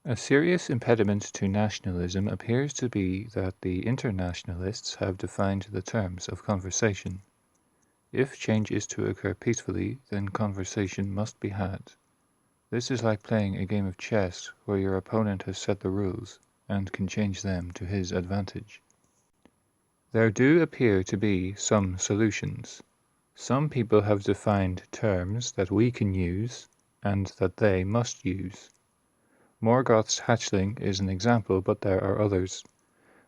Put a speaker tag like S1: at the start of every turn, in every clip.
S1: A serious impediment to nationalism appears to be that the internationalists have defined the terms of conversation. If change is to occur peacefully, then conversation must be had. This is like playing a game of chess where your opponent has set the rules and can change them to his advantage. There do appear to be some solutions. Some people have defined terms that we can use and that they must use. Morgoth's hatchling is an example, but there are others.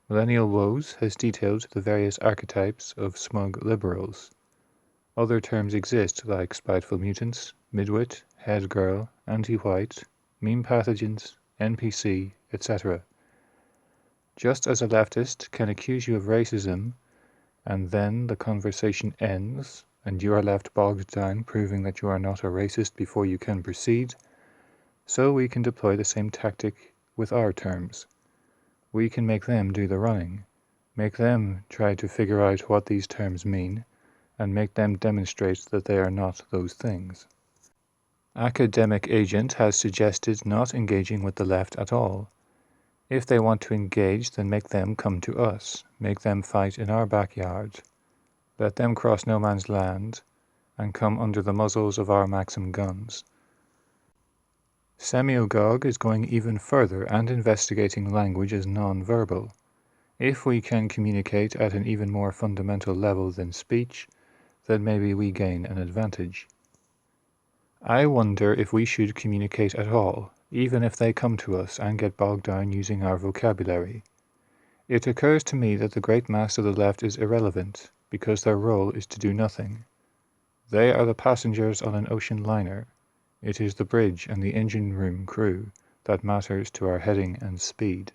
S1: Millennial Woes has detailed the various archetypes of smug liberals. Other terms exist like spiteful mutants, midwit, head girl, anti-white, meme pathogens, NPC, etc. Just as a leftist can accuse you of racism and then the conversation ends and you are left bogged down proving that you are not a racist before you can proceed, so we can deploy the same tactic with our terms. We can make them do the running, make them try to figure out what these terms mean, and make them demonstrate that they are not those things. Academic Agent has suggested not engaging with the left at all. If they want to engage, then make them come to us, make them fight in our backyard. Let them cross no man's land and come under the muzzles of our Maxim guns. Semiogog is going even further and investigating language as non-verbal. If we can communicate at an even more fundamental level than speech, then maybe we gain an advantage. I wonder if we should communicate at all, even if they come to us and get bogged down using our vocabulary. It occurs to me that the great mass of the left is irrelevant, because their role is to do nothing. They are the passengers on an ocean liner. It is the bridge and the engine room crew that matters to our heading and speed.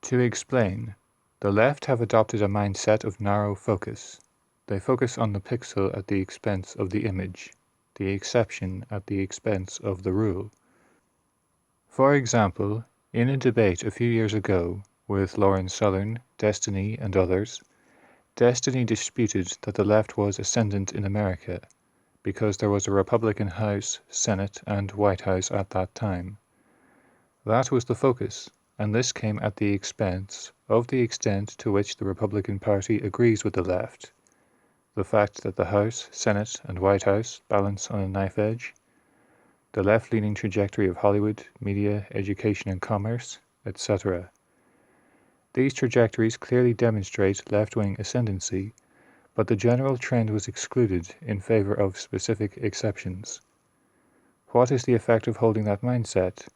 S1: To explain, the left have adopted a mindset of narrow focus. They focus on the pixel at the expense of the image, the exception at the expense of the rule. For example, in a debate a few years ago with Lauren Southern, Destiny, and others, Destiny disputed that the left was ascendant in America because there was a Republican House, Senate, and White House at that time. That was the focus, and this came at the expense of the extent to which the Republican Party agrees with the left. The fact that the House, Senate, and White House balance on a knife edge, the left-leaning trajectory of Hollywood, media, education and commerce, etc. These trajectories clearly demonstrate left-wing ascendancy, but the general trend was excluded in favor of specific exceptions. What is the effect of holding that mindset?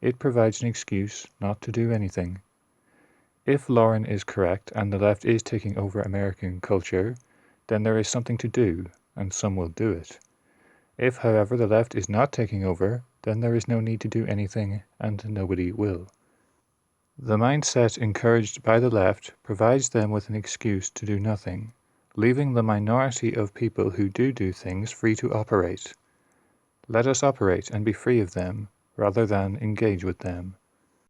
S1: It provides an excuse not to do anything. If Lauren is correct and the left is taking over American culture, then there is something to do, and some will do it. If, however, the left is not taking over, then there is no need to do anything, and nobody will. The mindset encouraged by the left provides them with an excuse to do nothing, leaving the minority of people who do things free to operate. Let us operate and be free of them, rather than engage with them.